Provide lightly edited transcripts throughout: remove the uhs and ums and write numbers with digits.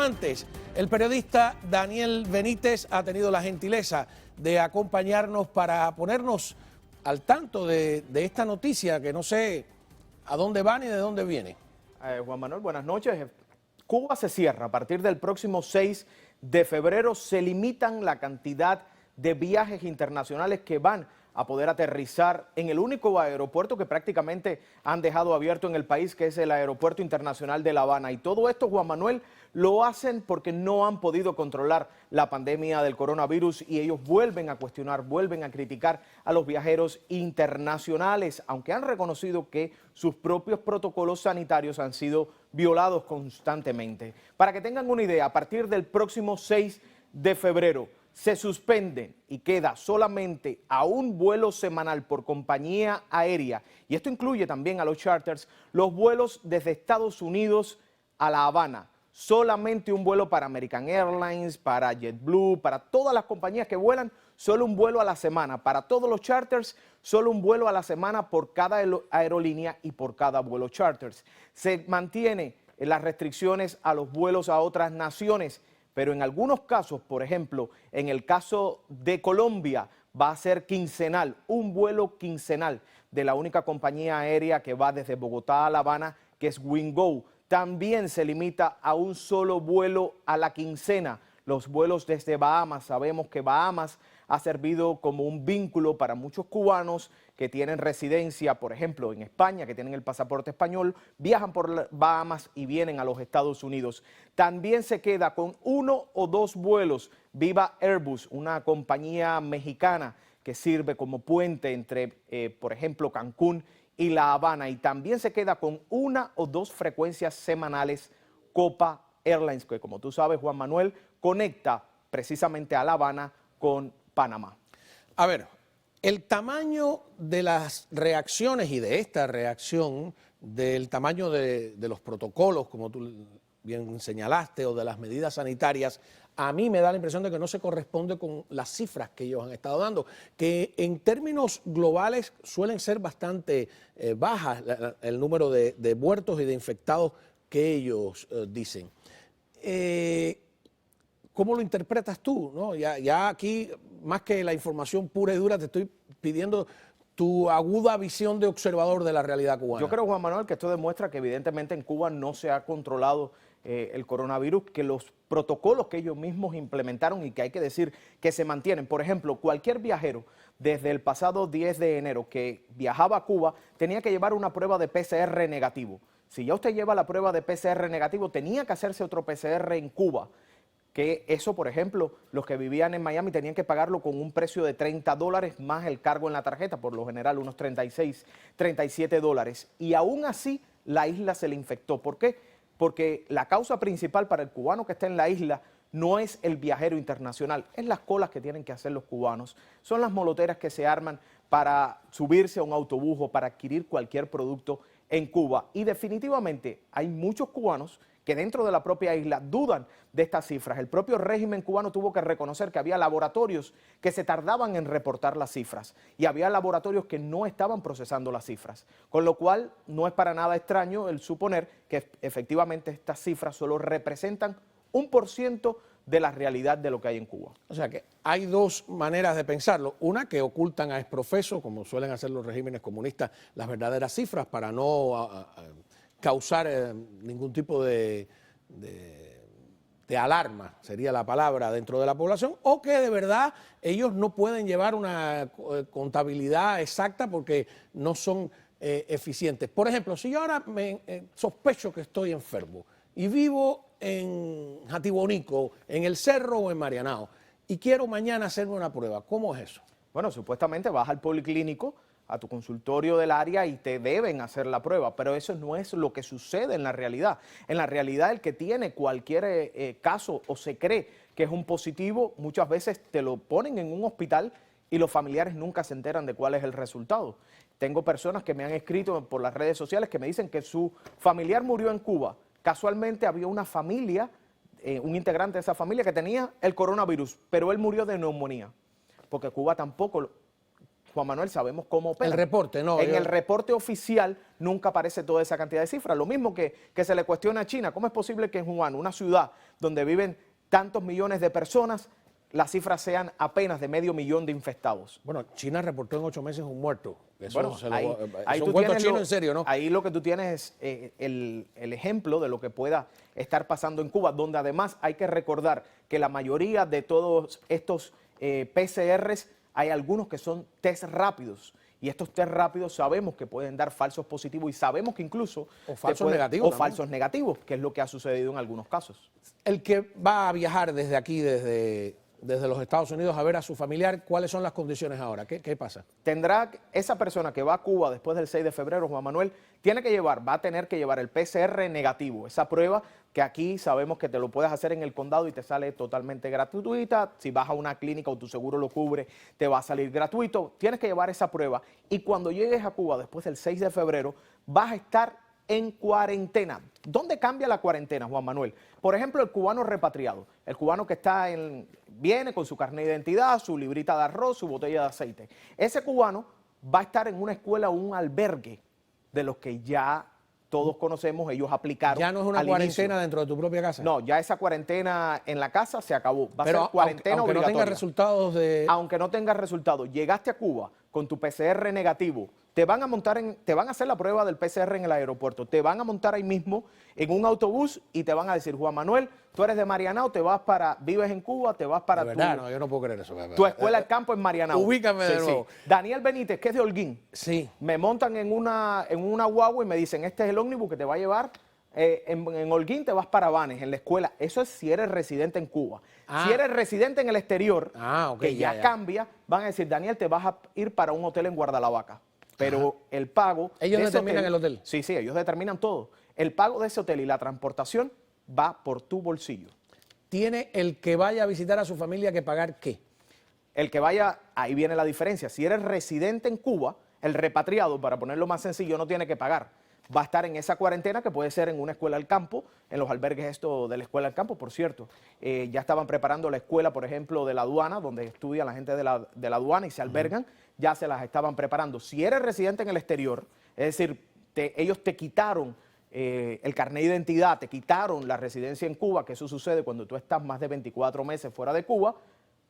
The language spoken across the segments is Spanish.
antes, el periodista Daniel Benítez ha tenido la gentileza de acompañarnos para ponernos al tanto de esta noticia que no sé a dónde va ni de dónde viene. Juan Manuel, buenas noches. Cuba se cierra. A partir del próximo 6 de febrero se limitan la cantidad de viajes internacionales que van a poder aterrizar en el único aeropuerto que prácticamente han dejado abierto en el país, que es el Aeropuerto Internacional de La Habana. Y todo esto, Juan Manuel, lo hacen porque no han podido controlar la pandemia del coronavirus y ellos vuelven a cuestionar, vuelven a criticar a los viajeros internacionales, aunque han reconocido que sus propios protocolos sanitarios han sido violados constantemente. Para que tengan una idea, a partir del próximo 6 de febrero, se suspenden y queda solamente a un vuelo semanal por compañía aérea, y esto incluye también a los charters, los vuelos desde Estados Unidos a La Habana. Solamente un vuelo para American Airlines, para JetBlue, para todas las compañías que vuelan, solo un vuelo a la semana. Para todos los charters, solo un vuelo a la semana por cada aerolínea y por cada vuelo charters. Se mantiene las restricciones a los vuelos a otras naciones, pero en algunos casos, por ejemplo, en el caso de Colombia, va a ser quincenal, un vuelo quincenal de la única compañía aérea que va desde Bogotá a La Habana, que es Wingo. También se limita a un solo vuelo a la quincena. Los vuelos desde Bahamas, sabemos que Bahamas ha servido como un vínculo para muchos cubanos que tienen residencia, por ejemplo, en España, que tienen el pasaporte español, viajan por Bahamas y vienen a los Estados Unidos. También se queda con 1 o 2 vuelos Viva Airbus, una compañía mexicana que sirve como puente entre, por ejemplo, Cancún y La Habana. Y también se queda con 1 o 2 frecuencias semanales Copa Airlines, que como tú sabes, Juan Manuel, conecta precisamente a La Habana con Panamá. A ver, el tamaño de las reacciones y de esta reacción, del tamaño de los protocolos, como tú bien señalaste, o de las medidas sanitarias, a mí me da la impresión de que no se corresponde con las cifras que ellos han estado dando, que en términos globales suelen ser bastante bajas el número de muertos y de infectados que ellos dicen. ¿Cómo lo interpretas tú? ¿No? Ya aquí, más que la información pura y dura, te estoy pidiendo tu aguda visión de observador de la realidad cubana. Yo creo, Juan Manuel, que esto demuestra que evidentemente en Cuba no se ha controlado el coronavirus, que los protocolos que ellos mismos implementaron y que hay que decir que se mantienen. Por ejemplo, cualquier viajero desde el pasado 10 de enero que viajaba a Cuba tenía que llevar una prueba de PCR negativo. Si ya usted lleva la prueba de PCR negativo, tenía que hacerse otro PCR en Cuba. Que eso, por ejemplo, los que vivían en Miami tenían que pagarlo con un precio de $30 más el cargo en la tarjeta, por lo general unos 36, 37 dólares. Y aún así la isla se le infectó. ¿Por qué? Porque la causa principal para el cubano que está en la isla no es el viajero internacional, es las colas que tienen que hacer los cubanos. Son las moloteras que se arman para subirse a un autobús o para adquirir cualquier producto en Cuba. Y definitivamente hay muchos cubanos que dentro de la propia isla dudan de estas cifras. El propio régimen cubano tuvo que reconocer que había laboratorios que se tardaban en reportar las cifras y había laboratorios que no estaban procesando las cifras, con lo cual no es para nada extraño el suponer que efectivamente estas cifras solo representan 1% de la realidad de lo que hay en Cuba. O sea que hay dos maneras de pensarlo. Una, que ocultan a exprofeso, como suelen hacer los regímenes comunistas, las verdaderas cifras para no causar ningún tipo de alarma, sería la palabra, dentro de la población, o que de verdad ellos no pueden llevar una contabilidad exacta porque no son eficientes. Por ejemplo, si yo ahora sospecho que estoy enfermo y vivo en Jatibonico, en El Cerro o en Marianao, y quiero mañana hacerme una prueba, ¿cómo es eso? Bueno, supuestamente vas al policlínico, a tu consultorio del área y te deben hacer la prueba, pero eso no es lo que sucede en la realidad. En la realidad, el que tiene cualquier caso o se cree que es un positivo, muchas veces te lo ponen en un hospital y los familiares nunca se enteran de cuál es el resultado. Tengo personas que me han escrito por las redes sociales que me dicen que su familiar murió en Cuba. Casualmente había una familia, un integrante de esa familia que tenía el coronavirus, pero él murió de neumonía, porque Cuba tampoco Juan Manuel, sabemos cómo opera. El reporte, no. En el reporte oficial nunca aparece toda esa cantidad de cifras. Lo mismo que se le cuestiona a China. ¿Cómo es posible que en Wuhan, una ciudad donde viven tantos millones de personas, las cifras sean apenas de 500.000 de infectados? Bueno, China reportó en 8 meses un muerto. Eso Bueno, ahí son tú cuentos tienes chinos en serio, ¿no? Ahí lo que tú tienes es el ejemplo de lo que pueda estar pasando en Cuba, donde además hay que recordar que la mayoría de todos estos PCRs, hay algunos que son test rápidos. Y estos test rápidos sabemos que pueden dar falsos positivos y sabemos que incluso... O falsos negativos. O falsos negativos, que es lo que ha sucedido en algunos casos. El que va a viajar desde aquí, desde los Estados Unidos a ver a su familiar, ¿cuáles son las condiciones ahora? ¿Qué pasa? Tendrá esa persona que va a Cuba después del 6 de febrero, Juan Manuel, va a tener que llevar el PCR negativo, esa prueba que aquí sabemos que te lo puedes hacer en el condado y te sale totalmente gratuita. Si vas a una clínica o tu seguro lo cubre, te va a salir gratuito. Tienes que llevar esa prueba y cuando llegues a Cuba después del 6 de febrero, vas a estar en cuarentena. ¿Dónde cambia la cuarentena, Juan Manuel? Por ejemplo, el cubano repatriado, el cubano que viene con su carnet de identidad, su librita de arroz, su botella de aceite. Ese cubano va a estar en una escuela o un albergue de los que ya todos conocemos, ellos aplicaron. ¿Ya no es una cuarentena dentro de tu propia casa? No, ya esa cuarentena en la casa se acabó. Va a Pero ser cuarentena aunque obligatoria. no tenga resultados de... Aunque no tengas resultados, llegaste a Cuba con tu PCR negativo, te van a hacer la prueba del PCR en el aeropuerto, te van a montar ahí mismo en un autobús y te van a decir, Juan Manuel, tú eres de Marianao, vives en Cuba, te vas para no, yo no puedo creer eso. tu escuela al campo en Marianao. Ubícame de nuevo. Sí. Daniel Benítez, que es de Holguín. Sí. Me montan en una guagua y me dicen, este es el ómnibus que te va a llevar. En Holguín te vas para Banes, en la escuela. Eso es si eres residente en Cuba. Si eres residente en el exterior, que ya cambia, van a decir, Daniel, te vas a ir para un hotel en Guardalavaca. Pero el pago... ¿Ellos determinan el hotel? Sí, ellos determinan todo. El pago de ese hotel y la transportación va por tu bolsillo. ¿Tiene el que vaya a visitar a su familia que pagar qué? El que vaya, ahí viene la diferencia. Si eres residente en Cuba, el repatriado, para ponerlo más sencillo, no tiene que pagar. Va a estar en esa cuarentena que puede ser en una escuela al campo, en los albergues de la escuela al campo, por cierto. Ya estaban preparando la escuela, por ejemplo, de la aduana, donde estudia la gente de la aduana y se albergan, ya se las estaban preparando. Si eres residente en el exterior, es decir, ellos te quitaron el carnet de identidad, te quitaron la residencia en Cuba, que eso sucede cuando tú estás más de 24 meses fuera de Cuba,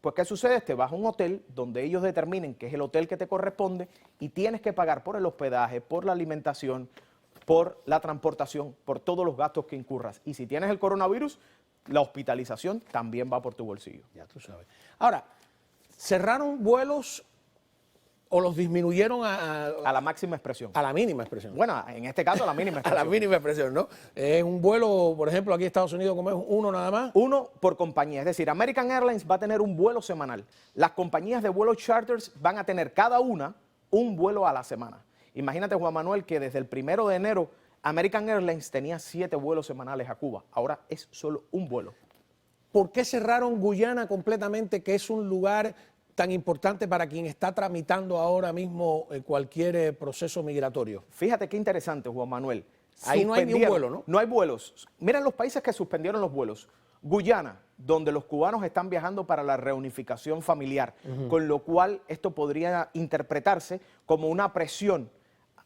pues ¿qué sucede? Te vas a un hotel donde ellos determinen que es el hotel que te corresponde y tienes que pagar por el hospedaje, por la alimentación, por la transportación, por todos los gastos que incurras. Y si tienes el coronavirus, la hospitalización también va por tu bolsillo. Ya tú sabes. Ahora, ¿cerraron vuelos o los disminuyeron a la máxima expresión? A la mínima expresión. Bueno, en este caso a la mínima expresión. A la mínima expresión, ¿no? Es un vuelo, por ejemplo, aquí en Estados Unidos, como es uno nada más. Uno por compañía, es decir, American Airlines va a tener un vuelo semanal. Las compañías de vuelos charters van a tener cada una un vuelo a la semana. Imagínate, Juan Manuel, que desde el 1 de enero American Airlines tenía 7 vuelos semanales a Cuba. Ahora es solo un vuelo. ¿Por qué cerraron Guyana completamente, que es un lugar tan importante para quien está tramitando ahora mismo cualquier proceso migratorio? Fíjate qué interesante, Juan Manuel. Ahí no hay ni un vuelo, ¿no? No hay vuelos. Miren los países que suspendieron los vuelos. Guyana, donde los cubanos están viajando para la reunificación familiar, con lo cual esto podría interpretarse como una presión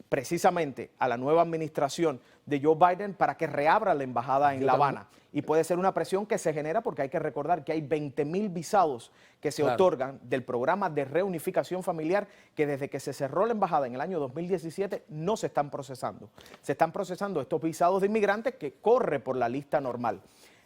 precisamente a la nueva administración de Joe Biden para que reabra la embajada en La Habana. Y puede ser una presión que se genera porque hay que recordar que hay 20,000 visados que se otorgan del programa de reunificación familiar que desde que se cerró la embajada en el año 2017 no se están procesando. Se están procesando estos visados de inmigrantes que corre por la lista normal.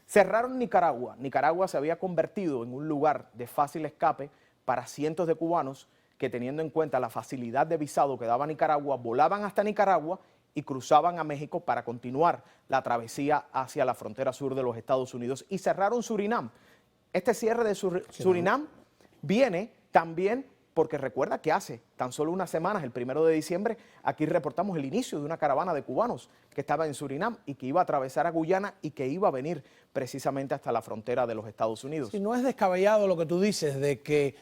Cerraron Nicaragua. Nicaragua se había convertido en un lugar de fácil escape para cientos de cubanos que, teniendo en cuenta la facilidad de visado que daba Nicaragua, volaban hasta Nicaragua y cruzaban a México para continuar la travesía hacia la frontera sur de los Estados Unidos, y cerraron Surinam. Este cierre de Surinam viene también porque recuerda que hace tan solo unas semanas, el 1 de diciembre, aquí reportamos el inicio de una caravana de cubanos que estaba en Surinam y que iba a atravesar a Guyana y que iba a venir precisamente hasta la frontera de los Estados Unidos. Si no es descabellado lo que tú dices de que,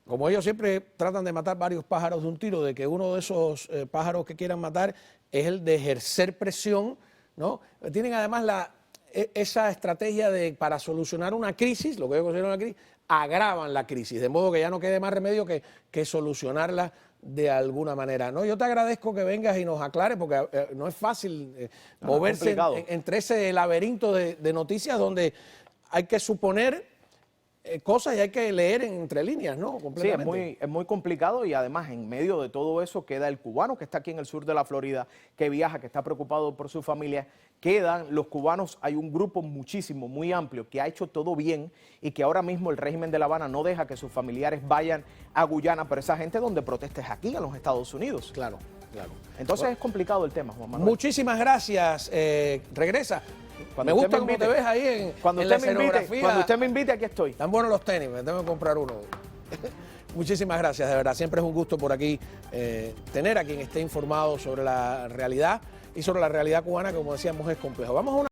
como ellos siempre tratan de matar varios pájaros de un tiro, de que uno de esos pájaros que quieran matar es el de ejercer presión, ¿no? Tienen además esa estrategia de, para solucionar una crisis, lo que yo considero una crisis, agravan la crisis, de modo que ya no quede más remedio que solucionarla de alguna manera. No, yo te agradezco que vengas y nos aclares, porque no es fácil moverse entre ese laberinto de noticias donde hay que suponer cosas y hay que leer entre líneas, ¿no? Sí, es muy complicado, y además en medio de todo eso queda el cubano que está aquí en el sur de la Florida, que viaja, que está preocupado por su familia. Quedan los cubanos, hay un grupo muchísimo, muy amplio, que ha hecho todo bien y que ahora mismo el régimen de La Habana no deja que sus familiares vayan a Guyana, pero esa gente donde protesta es aquí, en los Estados Unidos. Claro, claro. Entonces es complicado el tema, Juan Manuel. Muchísimas gracias. Regresa. Me gusta cómo te ves ahí en la escenografía. Cuando usted me invite, aquí estoy. Están buenos los tenis, me tengo que comprar uno. Muchísimas gracias, de verdad. Siempre es un gusto por aquí tener a quien esté informado sobre la realidad y sobre la realidad cubana, que como decíamos es complejo. Vamos a una